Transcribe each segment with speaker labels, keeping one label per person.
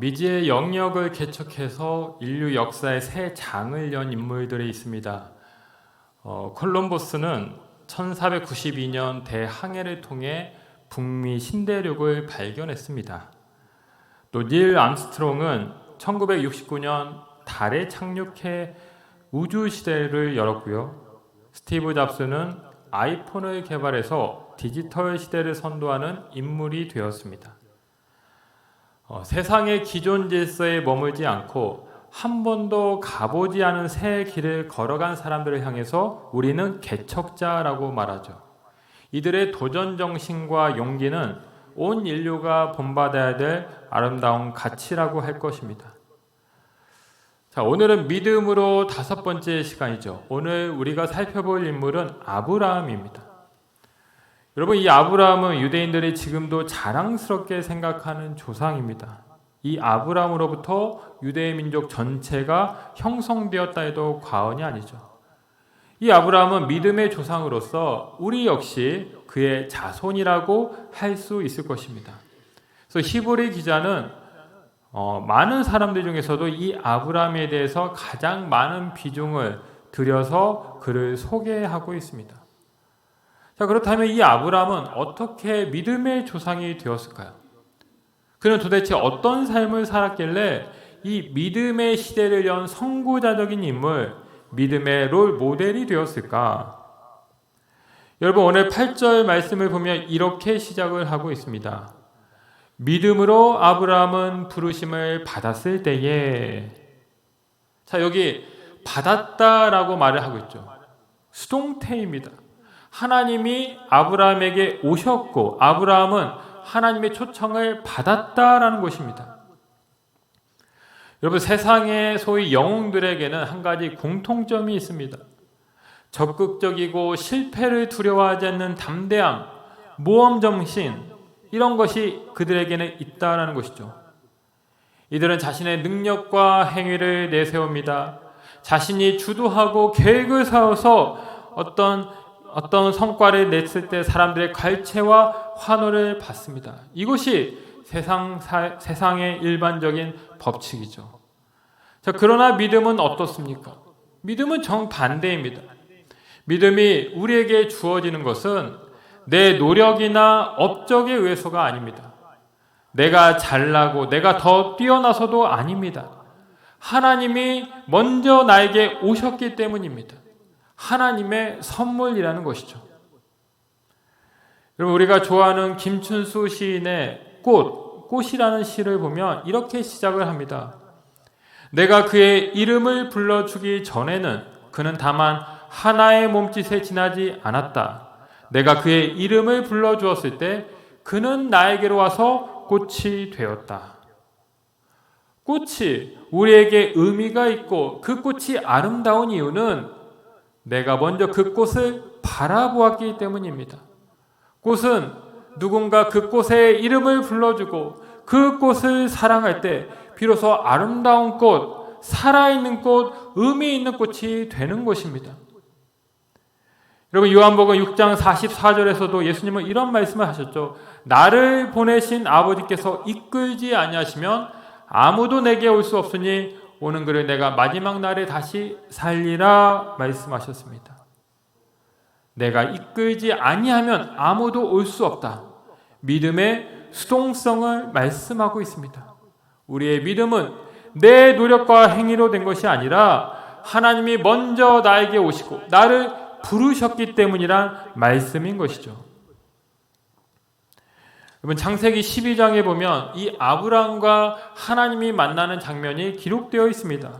Speaker 1: 미지의 영역을 개척해서 인류 역사의 새 장을 연 인물들이 있습니다. 콜럼버스는 1492년 대항해를 통해 북미 신대륙을 발견했습니다. 또 닐 암스트롱은 1969년 달에 착륙해 우주 시대를 열었고요. 스티브 잡스는 아이폰을 개발해서 디지털 시대를 선도하는 인물이 되었습니다. 세상의 기존 질서에 머물지 않고 한 번도 가보지 않은 새 길을 걸어간 사람들을 향해서 우리는 개척자라고 말하죠. 이들의 도전 정신과 용기는 온 인류가 본받아야 될 아름다운 가치라고 할 것입니다. 자, 오늘은 믿음으로 5번째 시간이죠. 오늘 우리가 살펴볼 인물은 아브라함입니다. 여러분, 이 아브라함은 유대인들이 지금도 자랑스럽게 생각하는 조상입니다. 이 아브라함으로부터 유대 민족 전체가 형성되었다 해도 과언이 아니죠. 이 아브라함은 믿음의 조상으로서 우리 역시 그의 자손이라고 할 수 있을 것입니다. 그래서 히브리 기자는 많은 사람들 중에서도 이 아브라함에 대해서 가장 많은 비중을 들여서 그를 소개하고 있습니다. 자, 그렇다면 이 아브라함은 어떻게 믿음의 조상이 되었을까요? 그는 도대체 어떤 삶을 살았길래 이 믿음의 시대를 연 선구자적인 인물, 믿음의 롤 모델이 되었을까? 여러분, 오늘 8절 말씀을 보면 이렇게 시작을 하고 있습니다. 믿음으로 아브라함은 부르심을 받았을 때에. 자, 여기 받았다라고 말을 하고 있죠. 수동태입니다. 하나님이 아브라함에게 오셨고 아브라함은 하나님의 초청을 받았다라는 것입니다. 여러분, 세상의 소위 영웅들에게는 한 가지 공통점이 있습니다. 적극적이고 실패를 두려워하지 않는 담대함, 모험정신, 이런 것이 그들에게는 있다라는 것이죠. 이들은 자신의 능력과 행위를 내세웁니다. 자신이 주도하고 계획을 세워서 어떤 성과를 냈을 때 사람들의 갈채와 환호를 받습니다. 이것이 세상의 일반적인 법칙이죠. 자, 그러나 믿음은 어떻습니까? 믿음은 정반대입니다. 믿음이 우리에게 주어지는 것은 내 노력이나 업적에 의해서가 아닙니다. 내가 잘나고 내가 더 뛰어나서도 아닙니다. 하나님이 먼저 나에게 오셨기 때문입니다. 하나님의 선물이라는 것이죠. 여러분, 우리가 좋아하는 김춘수 시인의 꽃이라는 시를 보면 이렇게 시작을 합니다. 내가 그의 이름을 불러주기 전에는 그는 다만 하나의 몸짓에 지나지 않았다. 내가 그의 이름을 불러주었을 때 그는 나에게로 와서 꽃이 되었다. 꽃이 우리에게 의미가 있고 그 꽃이 아름다운 이유는 내가 먼저 그 꽃을 바라보았기 때문입니다. 꽃은 누군가 그 꽃의 이름을 불러주고 그 꽃을 사랑할 때 비로소 아름다운 꽃, 살아있는 꽃, 의미 있는 꽃이 되는 것입니다. 여러분, 요한복음 6장 44절에서도 예수님은 이런 말씀을 하셨죠. 나를 보내신 아버지께서 이끌지 아니하시면 아무도 내게 올 수 없으니 오는 그를 내가 마지막 날에 다시 살리라 말씀하셨습니다. 내가 이끌지 아니하면 아무도 올 수 없다. 믿음의 수동성을 말씀하고 있습니다. 우리의 믿음은 내 노력과 행위로 된 것이 아니라 하나님이 먼저 나에게 오시고 나를 부르셨기 때문이란 말씀인 것이죠. 여러분, 창세기 12장에 보면 이 아브라함과 하나님이 만나는 장면이 기록되어 있습니다.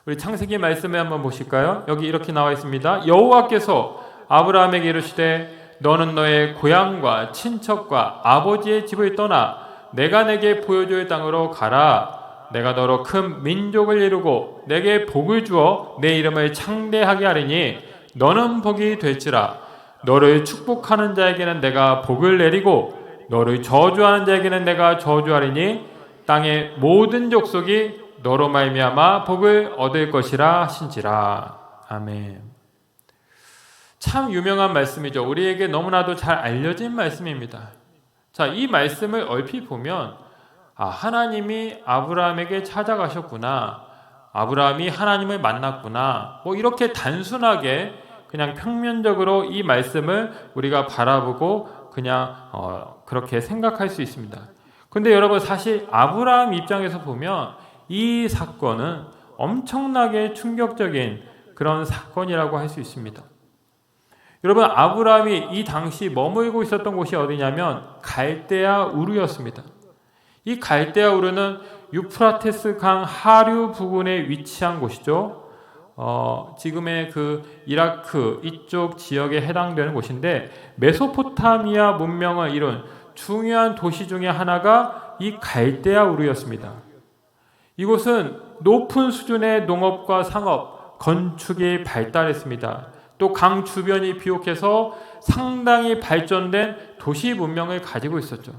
Speaker 1: 우리 창세기 말씀을 한번 보실까요? 여기 이렇게 나와 있습니다. 여호와께서 아브라함에게 이르시되 너는 너의 고향과 친척과 아버지의 집을 떠나 내가 내게 보여줄 땅으로 가라. 내가 너로 큰 민족을 이루고 내게 복을 주어 내 이름을 창대하게 하리니 너는 복이 될지라. 너를 축복하는 자에게는 내가 복을 내리고 너를 저주하는 자에게는 내가 저주하리니 땅의 모든 족속이 너로 말미암아 복을 얻을 것이라 하신지라. 아멘. 참 유명한 말씀이죠. 우리에게 너무나도 잘 알려진 말씀입니다. 자, 이 말씀을 얼핏 보면 하나님이 아브라함에게 찾아가셨구나. 아브라함이 하나님을 만났구나. 이렇게 단순하게 그냥 평면적으로 이 말씀을 우리가 바라보고 그냥 그렇게 생각할 수 있습니다. 근데 여러분, 사실 아브라함 입장에서 보면 이 사건은 엄청나게 충격적인 그런 사건이라고 할 수 있습니다. 여러분, 아브라함이 이 당시 머물고 있었던 곳이 어디냐면 갈대아 우르였습니다. 이 갈대아 우르는 유프라테스 강 하류 부근에 위치한 곳이죠. 지금의 그 이라크 이쪽 지역에 해당되는 곳인데, 메소포타미아 문명을 이룬 중요한 도시 중에 하나가 이 갈대아 우르였습니다. 이곳은 높은 수준의 농업과 상업, 건축이 발달했습니다. 또 강 주변이 비옥해서 상당히 발전된 도시 문명을 가지고 있었죠.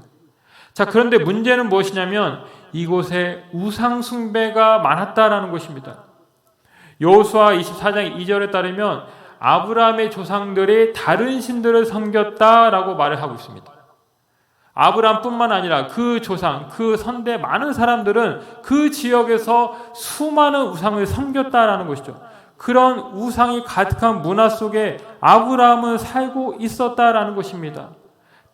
Speaker 1: 자, 그런데 문제는 무엇이냐면 이곳에 우상 숭배가 많았다라는 것입니다. 여호수아 24장 2절에 따르면 아브라함의 조상들이 다른 신들을 섬겼다라고 말을 하고 있습니다. 아브라함뿐만 아니라 그 조상, 그 선대 많은 사람들은 그 지역에서 수많은 우상을 섬겼다라는 것이죠. 그런 우상이 가득한 문화 속에 아브라함은 살고 있었다라는 것입니다.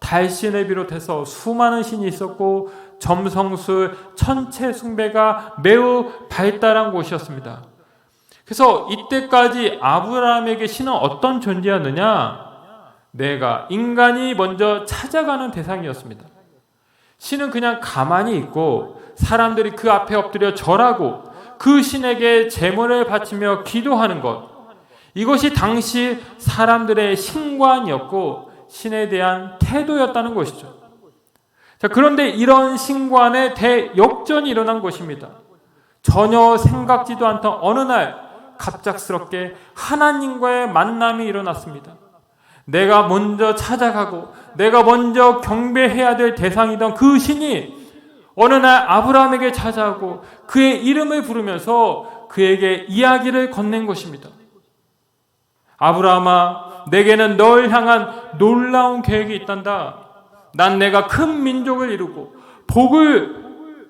Speaker 1: 달신을 비롯해서 수많은 신이 있었고 점성술, 천체 숭배가 매우 발달한 곳이었습니다. 그래서 이때까지 아브라함에게 신은 어떤 존재였느냐? 내가 인간이 먼저 찾아가는 대상이었습니다. 신은 그냥 가만히 있고 사람들이 그 앞에 엎드려 절하고 그 신에게 제물을 바치며 기도하는 것, 이것이 당시 사람들의 신관이었고 신에 대한 태도였다는 것이죠. 자, 그런데 이런 신관의 대역전이 일어난 것입니다. 전혀 생각지도 않던 어느 날 갑작스럽게 하나님과의 만남이 일어났습니다. 내가 먼저 찾아가고 내가 먼저 경배해야 될 대상이던 그 신이 어느 날 아브라함에게 찾아오고 그의 이름을 부르면서 그에게 이야기를 건넨 것입니다. 아브라함아, 내게는 널 향한 놀라운 계획이 있단다. 난 내가 큰 민족을 이루고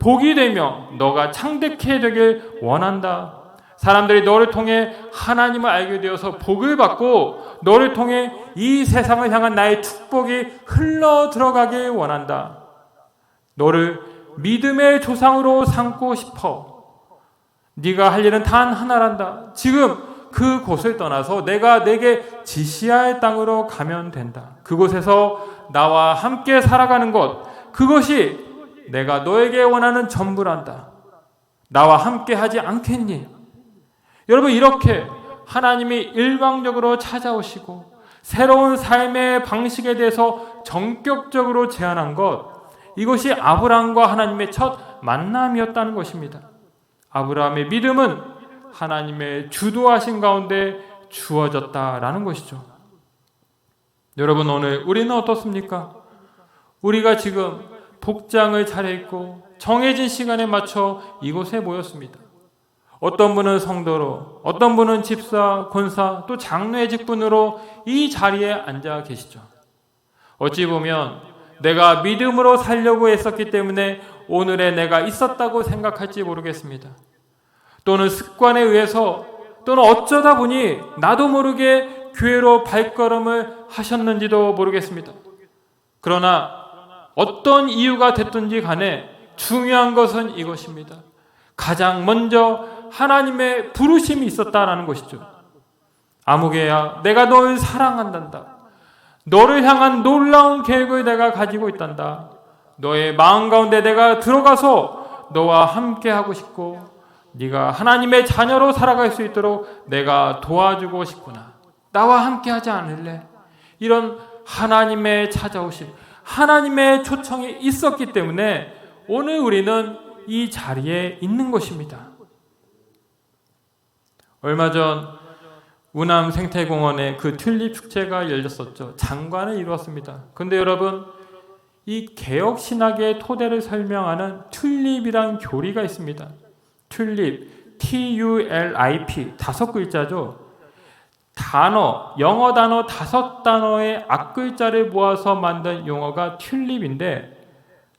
Speaker 1: 복이 되며 너가 창대케 되길 원한다. 사람들이 너를 통해 하나님을 알게 되어서 복을 받고 너를 통해 이 세상을 향한 나의 축복이 흘러 들어가길 원한다. 너를 믿음의 조상으로 삼고 싶어. 네가 할 일은 단 하나란다. 지금 그 곳을 떠나서 내가 내게 지시할 땅으로 가면 된다. 그곳에서 나와 함께 살아가는 것, 그것이 내가 너에게 원하는 전부란다. 나와 함께 하지 않겠니? 여러분, 이렇게 하나님이 일방적으로 찾아오시고 새로운 삶의 방식에 대해서 전격적으로 제안한 것, 이것이 아브라함과 하나님의 첫 만남이었다는 것입니다. 아브라함의 믿음은 하나님의 주도하신 가운데 주어졌다라는 것이죠. 여러분, 오늘 우리는 어떻습니까? 우리가 지금 복장을 차려입고 정해진 시간에 맞춰 이곳에 모였습니다. 어떤 분은 성도로, 어떤 분은 집사, 권사, 또 장로의 직분으로 이 자리에 앉아 계시죠. 어찌 보면 내가 믿음으로 살려고 했었기 때문에 오늘의 내가 있었다고 생각할지 모르겠습니다. 또는 습관에 의해서, 또는 어쩌다 보니 나도 모르게 교회로 발걸음을 하셨는지도 모르겠습니다. 그러나 어떤 이유가 됐든지 간에 중요한 것은 이것입니다. 가장 먼저 하나님의 부르심이 있었다라는 것이죠. 아무개야, 내가 널 사랑한단다. 너를 향한 놀라운 계획을 내가 가지고 있단다. 너의 마음 가운데 내가 들어가서 너와 함께 하고 싶고 네가 하나님의 자녀로 살아갈 수 있도록 내가 도와주고 싶구나. 나와 함께 하지 않을래? 이런 하나님의 찾아오심, 하나님의 초청이 있었기 때문에 오늘 우리는 이 자리에 있는 것입니다. 얼마 전 우남 생태공원에 그 튤립 축제가 열렸었죠. 장관을 이루었습니다. 근데 여러분, 이 개혁신학의 토대를 설명하는 튤립이란 교리가 있습니다. 튤립, TULIP, 5글자죠. 영어 단어 5단어의 앞글자를 모아서 만든 용어가 튤립인데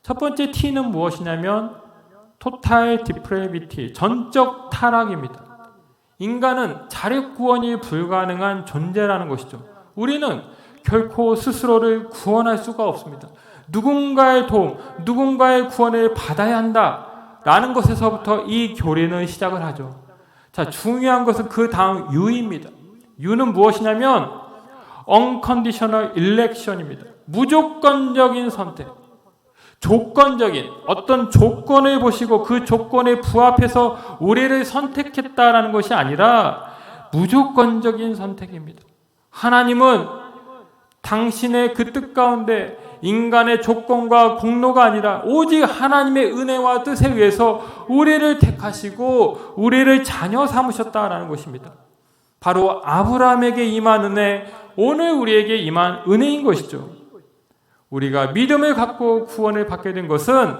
Speaker 1: 첫 번째 T는 무엇이냐면 토탈 디프레비티, 전적 타락입니다. 인간은 자력 구원이 불가능한 존재라는 것이죠. 우리는 결코 스스로를 구원할 수가 없습니다. 누군가의 도움, 누군가의 구원을 받아야 한다라는 것에서부터 이 교리는 시작을 하죠. 자, 중요한 것은 그 다음 U입니다. U는 무엇이냐면 unconditional election입니다. 무조건적인 선택. 조건적인 어떤 조건을 보시고 그 조건에 부합해서 우리를 선택했다라는 것이 아니라 무조건적인 선택입니다. 하나님은 당신의 그 뜻 가운데 인간의 조건과 공로가 아니라 오직 하나님의 은혜와 뜻에 의해서 우리를 택하시고 우리를 자녀 삼으셨다라는 것입니다. 바로 아브라함에게 임한 은혜, 오늘 우리에게 임한 은혜인 것이죠. 우리가 믿음을 갖고 구원을 받게 된 것은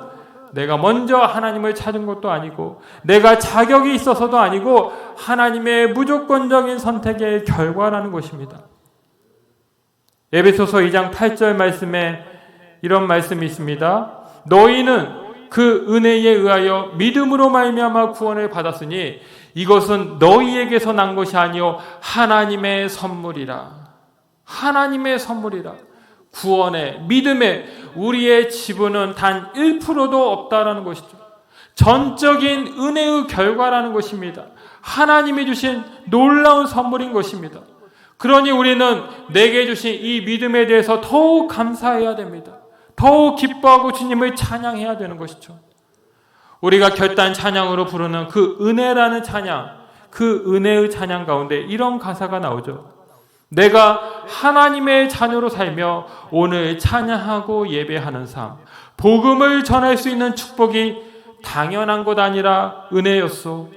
Speaker 1: 내가 먼저 하나님을 찾은 것도 아니고 내가 자격이 있어서도 아니고 하나님의 무조건적인 선택의 결과라는 것입니다. 에베소서 2장 8절 말씀에 이런 말씀이 있습니다. 너희는 그 은혜에 의하여 믿음으로 말미암아 구원을 받았으니 이것은 너희에게서 난 것이 아니요 하나님의 선물이라. 하나님의 선물이라. 구원의 믿음에 우리의 지분은 단 1%도 없다라는 것이죠. 전적인 은혜의 결과라는 것입니다. 하나님이 주신 놀라운 선물인 것입니다. 그러니 우리는 내게 주신 이 믿음에 대해서 더욱 감사해야 됩니다. 더욱 기뻐하고 주님을 찬양해야 되는 것이죠. 우리가 결단 찬양으로 부르는 그 은혜라는 찬양, 그 은혜의 찬양 가운데 이런 가사가 나오죠. 내가 하나님의 자녀로 살며 오늘 찬양하고 예배하는 삶, 복음을 전할 수 있는 축복이 당연한 것 아니라 은혜였소.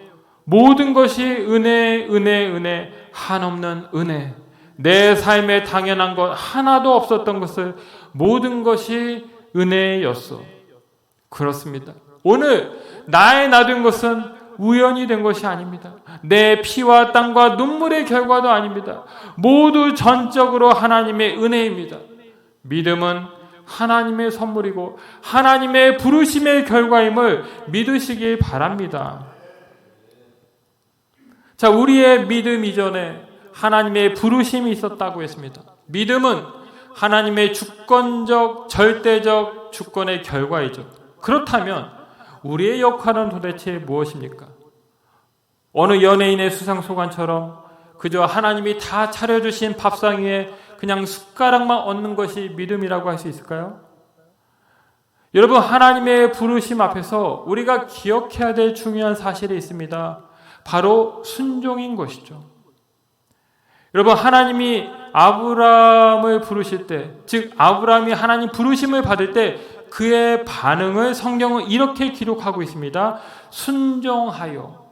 Speaker 1: 모든 것이 은혜, 은혜, 은혜, 한없는 은혜. 내 삶에 당연한 것 하나도 없었던 것을 모든 것이 은혜였소. 그렇습니다. 오늘 나의 나된 것은 우연이 된 것이 아닙니다. 내 피와 땀과 눈물의 결과도 아닙니다. 모두 전적으로 하나님의 은혜입니다. 믿음은 하나님의 선물이고 하나님의 부르심의 결과임을 믿으시길 바랍니다. 자, 우리의 믿음 이전에 하나님의 부르심이 있었다고 했습니다. 믿음은 하나님의 주권적, 절대적 주권의 결과이죠. 그렇다면 우리의 역할은 도대체 무엇입니까? 어느 연예인의 수상소감처럼 그저 하나님이 다 차려주신 밥상 위에 그냥 숟가락만 얹는 것이 믿음이라고 할 수 있을까요? 여러분, 하나님의 부르심 앞에서 우리가 기억해야 될 중요한 사실이 있습니다. 바로 순종인 것이죠. 여러분, 하나님이 아브라함을 부르실 때, 즉 아브라함이 하나님 부르심을 받을 때 그의 반응을 성경은 이렇게 기록하고 있습니다. 순종하여.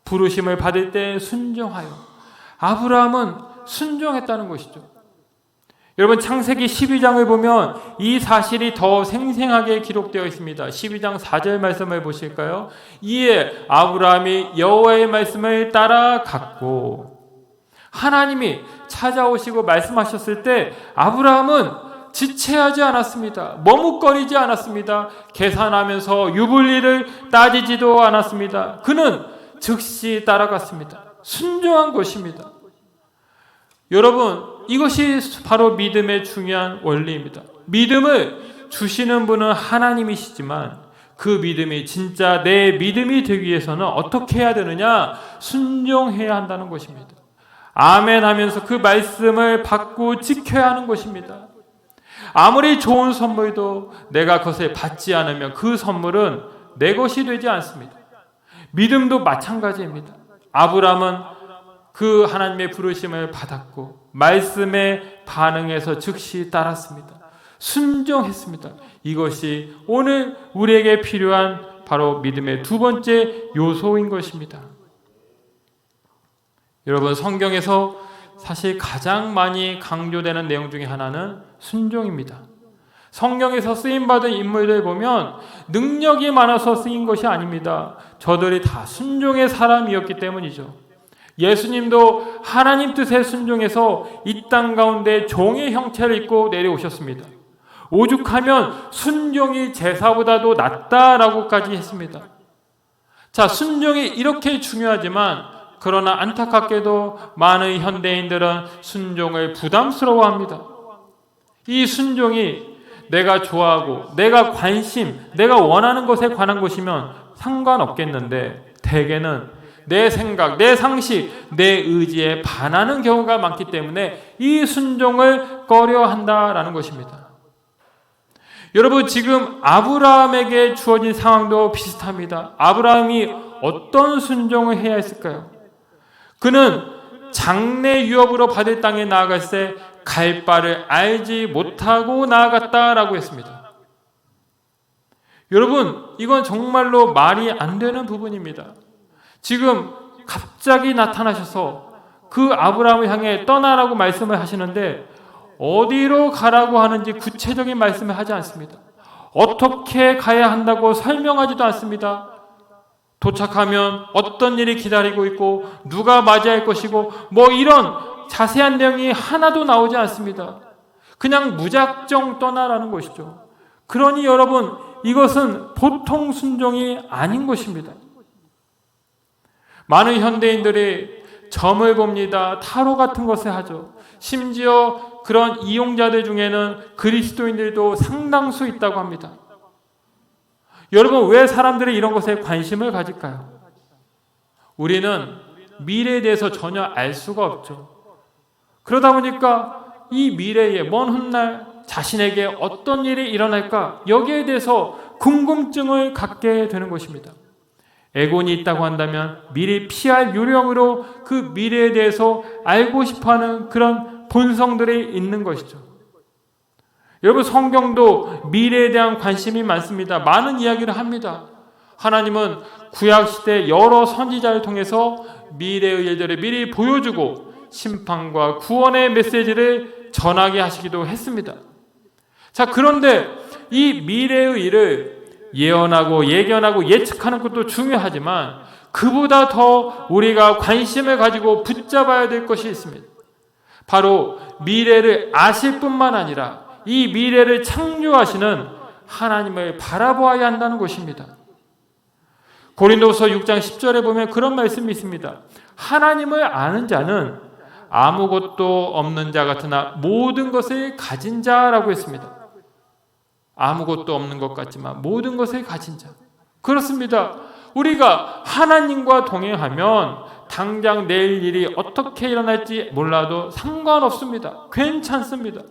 Speaker 1: 부르심을 받을 때 순종하여. 아브라함은 순종했다는 것이죠. 여러분, 창세기 12장을 보면 이 사실이 더 생생하게 기록되어 있습니다. 12장 4절 말씀을 보실까요? 이에 아브라함이 여호와의 말씀을 따라갔고, 하나님이 찾아오시고 말씀하셨을 때 아브라함은 지체하지 않았습니다. 머뭇거리지 않았습니다. 계산하면서 유불리를 따지지도 않았습니다. 그는 즉시 따라갔습니다. 순종한 것입니다. 여러분, 이것이 바로 믿음의 중요한 원리입니다. 믿음을 주시는 분은 하나님이시지만 그 믿음이 진짜 내 믿음이 되기 위해서는 어떻게 해야 되느냐? 순종해야 한다는 것입니다. 아멘 하면서 그 말씀을 받고 지켜야 하는 것입니다. 아무리 좋은 선물도 내가 그것을 받지 않으면 그 선물은 내 것이 되지 않습니다. 믿음도 마찬가지입니다. 아브라함은 그 하나님의 부르심을 받았고 말씀에 반응해서 즉시 따랐습니다. 순종했습니다. 이것이 오늘 우리에게 필요한 바로 믿음의 두 번째 요소인 것입니다. 여러분, 성경에서 사실 가장 많이 강조되는 내용 중에 하나는 순종입니다. 성경에서 쓰임받은 인물들 보면 능력이 많아서 쓰인 것이 아닙니다. 저들이 다 순종의 사람이었기 때문이죠. 예수님도 하나님 뜻에 순종해서 이 땅 가운데 종의 형체를 입고 내려오셨습니다. 오죽하면 순종이 제사보다도 낫다라고까지 했습니다. 자, 순종이 이렇게 중요하지만 그러나 안타깝게도 많은 현대인들은 순종을 부담스러워합니다. 이 순종이 내가 좋아하고 내가 관심, 내가 원하는 것에 관한 것이면 상관없겠는데 대개는 내 생각, 내 상식, 내 의지에 반하는 경우가 많기 때문에 이 순종을 꺼려한다라는 것입니다. 여러분, 지금 아브라함에게 주어진 상황도 비슷합니다. 아브라함이 어떤 순종을 해야 했을까요? 그는 장래 유업으로 받을 땅에 나아갔을 때 갈 바를 알지 못하고 나아갔다라고 했습니다. 여러분, 이건 정말로 말이 안 되는 부분입니다. 지금 갑자기 나타나셔서 그 아브라함을 향해 떠나라고 말씀을 하시는데 어디로 가라고 하는지 구체적인 말씀을 하지 않습니다. 어떻게 가야 한다고 설명하지도 않습니다. 도착하면 어떤 일이 기다리고 있고 누가 맞이할 것이고 뭐 이런 자세한 내용이 하나도 나오지 않습니다. 그냥 무작정 떠나라는 것이죠. 그러니 여러분, 이것은 보통 순종이 아닌 것입니다. 많은 현대인들이 점을 봅니다. 타로 같은 것을 하죠. 심지어 그런 이용자들 중에는 그리스도인들도 상당수 있다고 합니다. 여러분, 왜 사람들이 이런 것에 관심을 가질까요? 우리는 미래에 대해서 전혀 알 수가 없죠. 그러다 보니까 이 미래에 먼 훗날 자신에게 어떤 일이 일어날까 여기에 대해서 궁금증을 갖게 되는 것입니다. 애곤이 있다고 한다면 미리 피할 요령으로 그 미래에 대해서 알고 싶어하는 그런 본성들이 있는 것이죠. 여러분, 성경도 미래에 대한 관심이 많습니다. 많은 이야기를 합니다. 하나님은 구약시대 여러 선지자를 통해서 미래의 일들을 미리 보여주고 심판과 구원의 메시지를 전하게 하시기도 했습니다. 자, 그런데 이 미래의 일을 예언하고 예견하고 예측하는 것도 중요하지만 그보다 더 우리가 관심을 가지고 붙잡아야 될 것이 있습니다. 바로 미래를 아실 뿐만 아니라 이 미래를 창조하시는 하나님을 바라보아야 한다는 것입니다. 고린도서 6장 10절에 보면 그런 말씀이 있습니다. 하나님을 아는 자는 아무것도 없는 자 같으나 모든 것을 가진 자라고 했습니다. 아무것도 없는 것 같지만 모든 것을 가진 자. 그렇습니다. 우리가 하나님과 동행하면 당장 내일 일이 어떻게 일어날지 몰라도 상관없습니다. 괜찮습니다.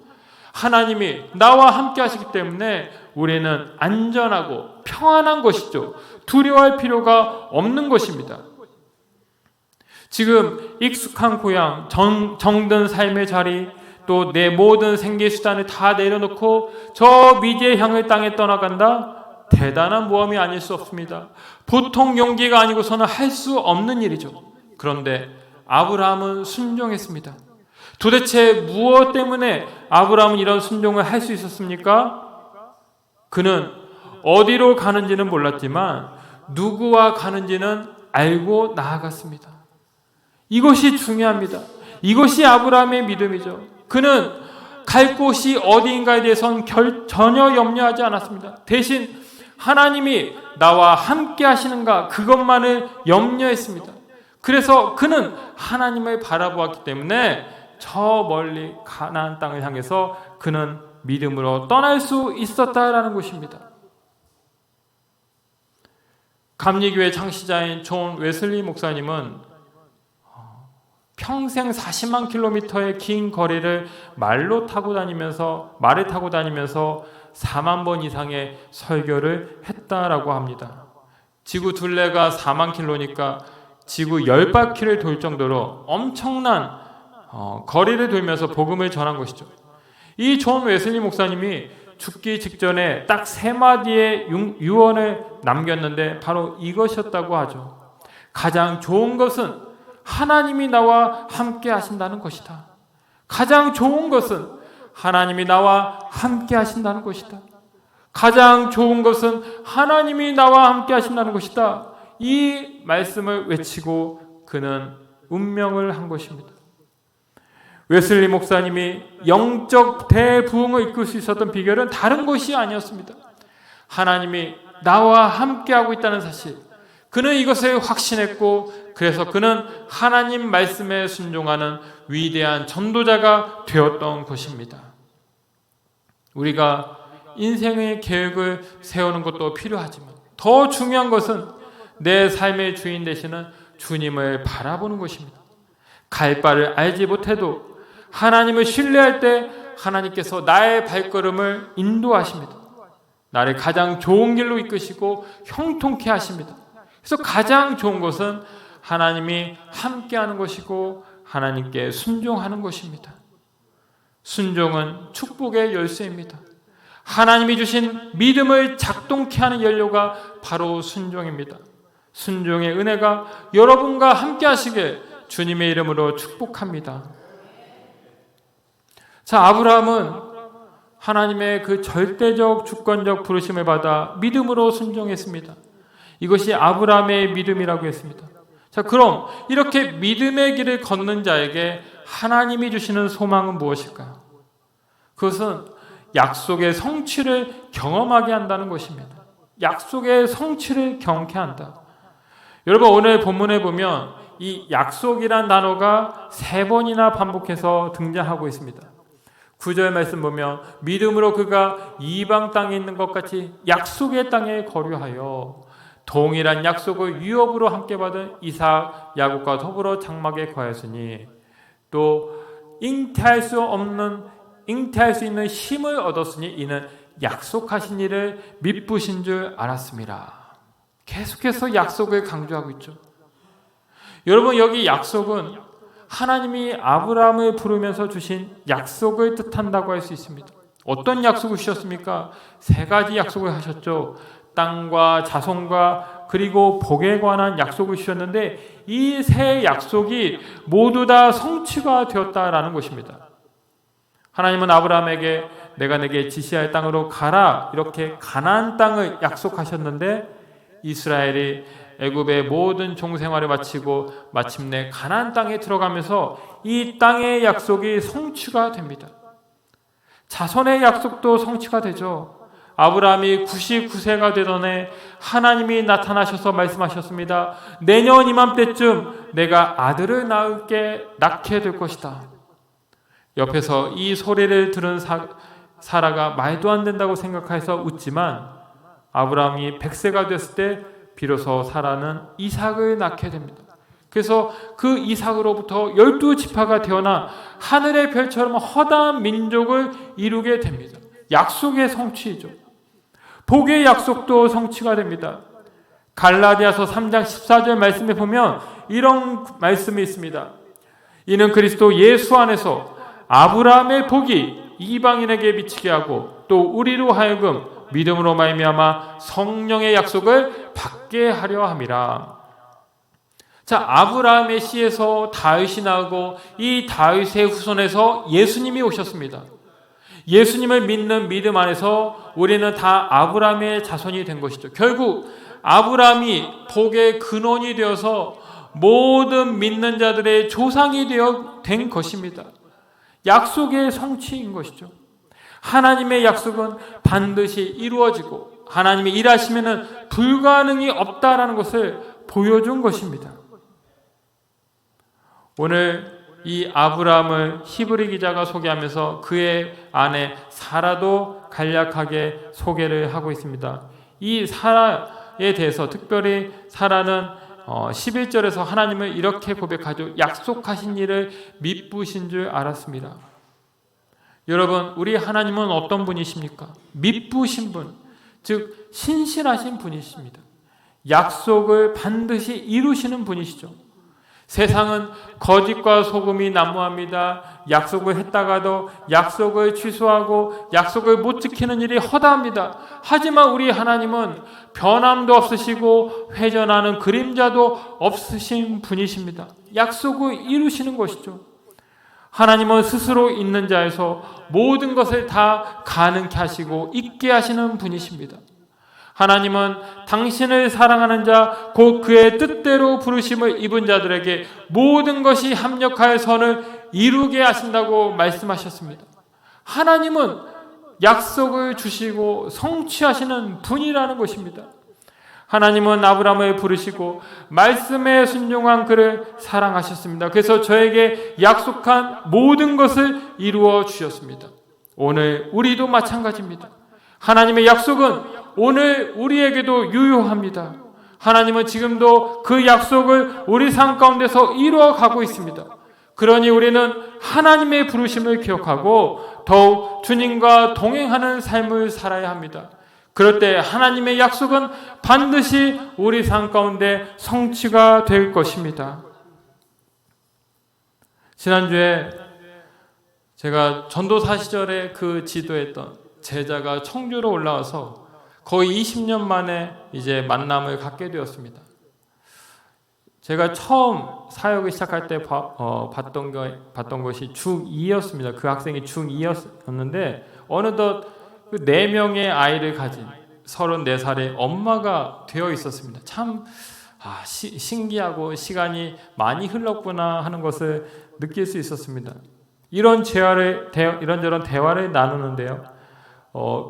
Speaker 1: 하나님이 나와 함께 하시기 때문에 우리는 안전하고 평안한 것이죠. 두려워할 필요가 없는 것입니다. 지금 익숙한 고향, 정든 삶의 자리, 또 내 모든 생계수단을 다 내려놓고 저 미지의 향을 땅에 떠나간다? 대단한 모험이 아닐 수 없습니다. 보통 용기가 아니고서는 할 수 없는 일이죠. 그런데 아브라함은 순종했습니다. 도대체 무엇 때문에 아브라함은 이런 순종을 할 수 있었습니까? 그는 어디로 가는지는 몰랐지만 누구와 가는지는 알고 나아갔습니다. 이것이 중요합니다. 이것이 아브라함의 믿음이죠. 그는 갈 곳이 어디인가에 대해서는 전혀 염려하지 않았습니다. 대신 하나님이 나와 함께 하시는가 그것만을 염려했습니다. 그래서 그는 하나님을 바라보았기 때문에 저 멀리 가나안 땅을 향해서 그는 믿음으로 떠날 수 있었다라는 것입니다. 감리교회 창시자인 존 웨슬리 목사님은 평생 40만 킬로미터의 긴 거리를 말을 타고 다니면서 4만 번 이상의 설교를 했다라고 합니다. 지구 둘레가 4만 킬로니까 지구 10바퀴를 돌 정도로 엄청난 거리를 돌면서 복음을 전한 것이죠. 이 존 웨슬리 목사님이 죽기 직전에 딱 3마디의 유언을 남겼는데 바로 이것이었다고 하죠. 가장 좋은 것은 하나님이 나와 함께 하신다는 것이다. 가장 좋은 것은 하나님이 나와 함께 하신다는 것이다. 가장 좋은 것은 하나님이 나와 함께 하신다는 것이다. 이 말씀을 외치고 그는 운명을 한 것입니다. 웨슬리 목사님이 영적 대부흥을 이끌 수 있었던 비결은 다른 것이 아니었습니다. 하나님이 나와 함께하고 있다는 사실, 그는 이것을 확신했고, 그래서 그는 하나님 말씀에 순종하는 위대한 전도자가 되었던 것입니다. 우리가 인생의 계획을 세우는 것도 필요하지만 더 중요한 것은 내 삶의 주인 되시는 주님을 바라보는 것입니다. 갈 바를 알지 못해도 하나님을 신뢰할 때 하나님께서 나의 발걸음을 인도하십니다. 나를 가장 좋은 길로 이끄시고 형통케 하십니다. 그래서 가장 좋은 것은 하나님이 함께하는 것이고 하나님께 순종하는 것입니다. 순종은 축복의 열쇠입니다. 하나님이 주신 믿음을 작동케 하는 연료가 바로 순종입니다. 순종의 은혜가 여러분과 함께 하시길 주님의 이름으로 축복합니다. 자, 아브라함은 하나님의 그 절대적 주권적 부르심을 받아 믿음으로 순종했습니다. 이것이 아브라함의 믿음이라고 했습니다. 자, 그럼 이렇게 믿음의 길을 걷는 자에게 하나님이 주시는 소망은 무엇일까요? 그것은 약속의 성취를 경험하게 한다는 것입니다. 약속의 성취를 경험케 한다. 여러분, 오늘 본문에 보면 이 약속이란 단어가 3번이나 반복해서 등장하고 있습니다. 9절 말씀 보면 믿음으로 그가 이방 땅에 있는 것 같이 약속의 땅에 거류하여 동일한 약속을 유업으로 함께 받은 이삭, 야곱과 더불어 장막에 거하였으니 또 잉태할 수 있는 힘을 얻었으니 이는 약속하신 일을 미쁘신 줄 알았습니다. 계속해서 약속을 강조하고 있죠. 여러분, 여기 약속은 하나님이 아브라함을 부르면서 주신 약속을 뜻한다고 할 수 있습니다. 어떤 약속을 주셨습니까? 3가지 약속을 하셨죠. 땅과 자손과 그리고 복에 관한 약속을 주셨는데 이 3 약속이 모두 다 성취가 되었다라는 것입니다. 하나님은 아브라함에게 내가 내게 지시할 땅으로 가라, 이렇게 가나안 땅을 약속하셨는데 이스라엘이 애굽의 모든 종생활을 마치고 마침내 가나안 땅에 들어가면서 이 땅의 약속이 성취가 됩니다. 자손의 약속도 성취가 되죠. 아브라함이 99세가 되던 해 하나님이 나타나셔서 말씀하셨습니다. 내년 이맘때쯤 내가 아들을 낳게 될 것이다. 옆에서 이 소리를 들은 사라가 말도 안 된다고 생각해서 웃지만 아브라함이 100세가 됐을 때 비로소 사라는 이삭을 낳게 됩니다. 그래서 그 이삭으로부터 12지파가 태어나 하늘의 별처럼 허다한 민족을 이루게 됩니다. 약속의 성취이죠. 복의 약속도 성취가 됩니다. 갈라디아서 3장 14절 말씀에 보면 이런 말씀이 있습니다. 이는 그리스도 예수 안에서 아브라함의 복이 이방인에게 미치게 하고 또 우리로 하여금 믿음으로 말미암아 성령의 약속을 받게 하려 함이라. 자, 아브라함의 씨에서 다윗이 나오고 이 다윗의 후손에서 예수님이 오셨습니다. 예수님을 믿는 믿음 안에서 우리는 다 아브라함의 자손이 된 것이죠. 결국 아브라함이 복의 근원이 되어서 모든 믿는 자들의 조상이 된 것입니다. 약속의 성취인 것이죠. 하나님의 약속은 반드시 이루어지고 하나님이 일하시면 불가능이 없다라는 것을 보여준 것입니다. 오늘 이 아브라함을 히브리 기자가 소개하면서 그의 아내 사라도 간략하게 소개를 하고 있습니다. 이 사라에 대해서 특별히 사라는 11절에서 하나님을 이렇게 고백하죠. 약속하신 일을 미쁘신 줄 알았습니다. 여러분, 우리 하나님은 어떤 분이십니까? 미쁘신 분, 즉 신실하신 분이십니다. 약속을 반드시 이루시는 분이시죠. 세상은 거짓과 소금이 난무합니다. 약속을 했다가도 약속을 취소하고 약속을 못 지키는 일이 허다합니다. 하지만 우리 하나님은 변함도 없으시고 회전하는 그림자도 없으신 분이십니다. 약속을 이루시는 것이죠. 하나님은 스스로 있는 자에서 모든 것을 다 가능케 하시고 있게 하시는 분이십니다. 하나님은 당신을 사랑하는 자, 곧 그의 뜻대로 부르심을 입은 자들에게 모든 것이 합력하여 선을 이루게 하신다고 말씀하셨습니다. 하나님은 약속을 주시고 성취하시는 분이라는 것입니다. 하나님은 아브라함을 부르시고 말씀에 순종한 그를 사랑하셨습니다. 그래서 저에게 약속한 모든 것을 이루어 주셨습니다. 오늘 우리도 마찬가지입니다. 하나님의 약속은 오늘 우리에게도 유효합니다. 하나님은 지금도 그 약속을 우리 삶 가운데서 이루어가고 있습니다. 그러니 우리는 하나님의 부르심을 기억하고 더욱 주님과 동행하는 삶을 살아야 합니다. 그럴 때 하나님의 약속은 반드시 우리 삶 가운데 성취가 될 것입니다. 지난주에 제가 전도사 시절에 그 지도했던 제자가 청주로 올라와서 거의 20년 만에 이제 만남을 갖게 되었습니다. 제가 처음 사역을 시작할 때 봤던 것이 중2였습니다. 그 학생이 중2였는데 어느덧 그 4명의 아이를 가진 34살의 엄마가 되어 있었습니다. 참 신기하고 시간이 많이 흘렀구나 하는 것을 느낄 수 있었습니다. 이런저런 대화를 나누는데요.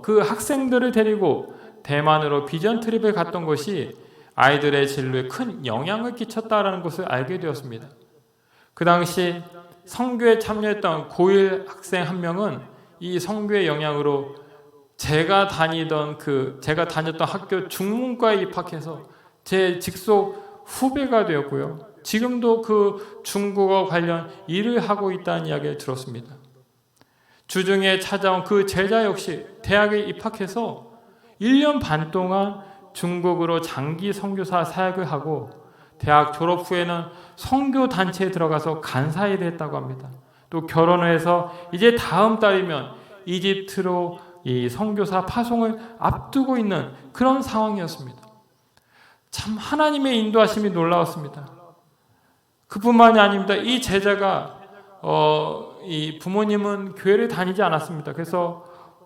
Speaker 1: 그 학생들을 데리고 대만으로 비전 트립을 갔던 것이 아이들의 진로에 큰 영향을 끼쳤다라는 것을 알게 되었습니다. 그 당시 선교에 참여했던 고1 학생 한 명은 이 선교의 영향으로 제가 다녔던 학교 중문과에 입학해서 제 직속 후배가 되었고요. 지금도 그 중국어 관련 일을 하고 있다는 이야기를 들었습니다. 주중에 찾아온 그 제자 역시 대학에 입학해서 1년 반 동안 중국으로 장기 선교사 사역을 하고 대학 졸업 후에는 선교 단체에 들어가서 간사일을 했다고 합니다. 또 결혼을 해서 이제 다음 달이면 이집트로 이 선교사 파송을 앞두고 있는 그런 상황이었습니다. 참 하나님의 인도하심이 놀라웠습니다. 그뿐만이 아닙니다. 이 제자가 이 부모님은 교회를 다니지 않았습니다. 그래서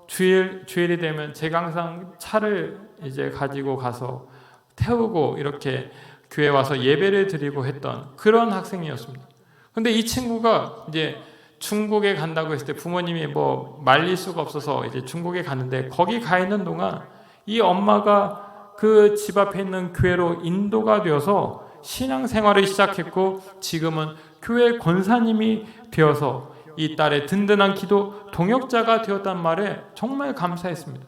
Speaker 1: 주일이 되면 제가 항상 차를 이제 가지고 가서 태우고 이렇게 교회 와서 예배를 드리고 했던 그런 학생이었습니다. 근데 이 친구가 이제 중국에 간다고 했을 때 부모님이 말릴 수가 없어서 이제 중국에 갔는데 거기 가 있는 동안 이 엄마가 그 집 앞에 있는 교회로 인도가 되어서 신앙생활을 시작했고 지금은 교회 권사님이 되어서 이 딸의 든든한 기도 동역자가 되었단 말에 정말 감사했습니다.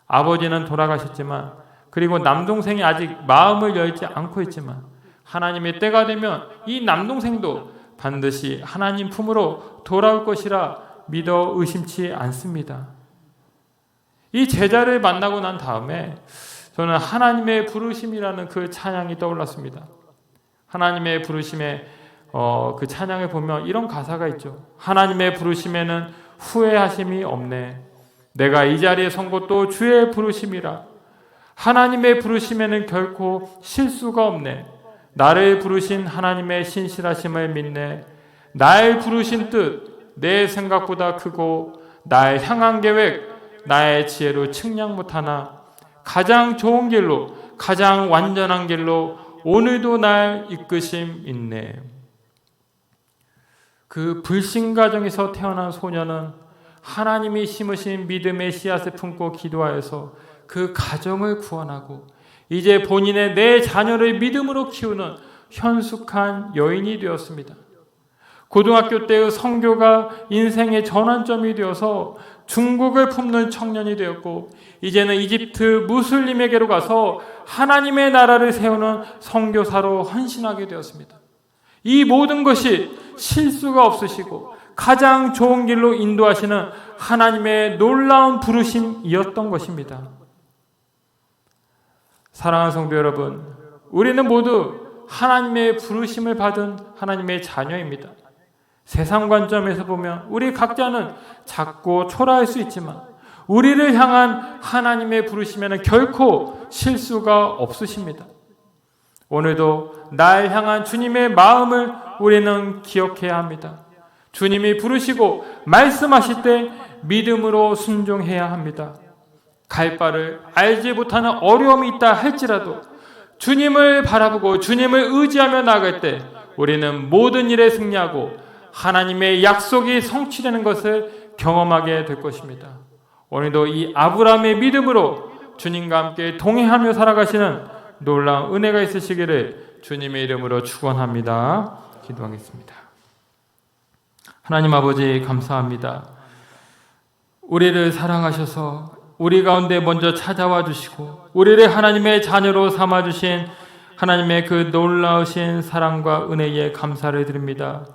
Speaker 1: 아버지는 돌아가셨지만 그리고 남동생이 아직 마음을 열지 않고 있지만 하나님의 때가 되면 이 남동생도 반드시 하나님 품으로 돌아올 것이라 믿어 의심치 않습니다. 이 제자를 만나고 난 다음에 저는 하나님의 부르심이라는 그 찬양이 떠올랐습니다. 하나님의 부르심에 그 찬양을 보면 이런 가사가 있죠. 하나님의 부르심에는 후회하심이 없네. 내가 이 자리에 선 것도 주의 부르심이라. 하나님의 부르심에는 결코 실수가 없네. 나를 부르신 하나님의 신실하심을 믿네. 날 부르신 뜻 내 생각보다 크고 나의 향한 계획 나의 지혜로 측량 못하나 가장 좋은 길로 가장 완전한 길로 오늘도 날 이끄심 있네. 그 불신 가정에서 태어난 소녀는 하나님이 심으신 믿음의 씨앗을 품고 기도하여서 그 가정을 구원하고 이제 본인의 내 자녀를 믿음으로 키우는 현숙한 여인이 되었습니다. 고등학교 때의 선교가 인생의 전환점이 되어서 중국을 품는 청년이 되었고 이제는 이집트 무슬림에게로 가서 하나님의 나라를 세우는 선교사로 헌신하게 되었습니다. 이 모든 것이 실수가 없으시고 가장 좋은 길로 인도하시는 하나님의 놀라운 부르심이었던 것입니다. 사랑하는 성도 여러분, 우리는 모두 하나님의 부르심을 받은 하나님의 자녀입니다. 세상 관점에서 보면 우리 각자는 작고 초라할 수 있지만 우리를 향한 하나님의 부르심에는 결코 실수가 없으십니다. 오늘도 날 향한 주님의 마음을 우리는 기억해야 합니다. 주님이 부르시고 말씀하실 때 믿음으로 순종해야 합니다. 갈 바를 알지 못하는 어려움이 있다 할지라도 주님을 바라보고 주님을 의지하며 나아갈 때 우리는 모든 일에 승리하고 하나님의 약속이 성취되는 것을 경험하게 될 것입니다. 오늘도 이 아브라함의 믿음으로 주님과 함께 동행하며 살아가시는 놀라운 은혜가 있으시기를 주님의 이름으로 축원합니다. 기도하겠습니다. 하나님 아버지 감사합니다. 우리를 사랑하셔서 우리 가운데 먼저 찾아와 주시고 우리를 하나님의 자녀로 삼아주신 하나님의 그 놀라우신 사랑과 은혜에 감사를 드립니다.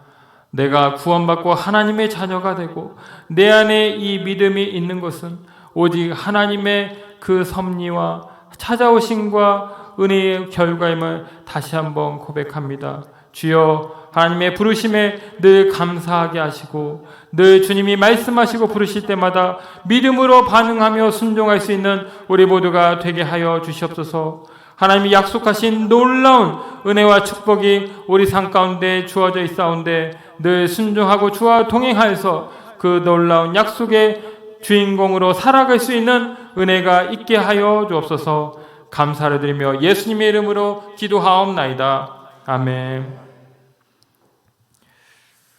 Speaker 1: 내가 구원받고 하나님의 자녀가 되고 내 안에 이 믿음이 있는 것은 오직 하나님의 그 섭리와 찾아오심과 은혜의 결과임을 다시 한번 고백합니다. 주여, 하나님의 부르심에 늘 감사하게 하시고 늘 주님이 말씀하시고 부르실 때마다 믿음으로 반응하며 순종할 수 있는 우리 모두가 되게 하여 주시옵소서. 하나님이 약속하신 놀라운 은혜와 축복이 우리 삶 가운데 주어져 있사온데 늘 순종하고 주와 동행하여서 그 놀라운 약속의 주인공으로 살아갈 수 있는 은혜가 있게 하여 주옵소서. 감사를 드리며 예수님의 이름으로 기도하옵나이다. 아멘.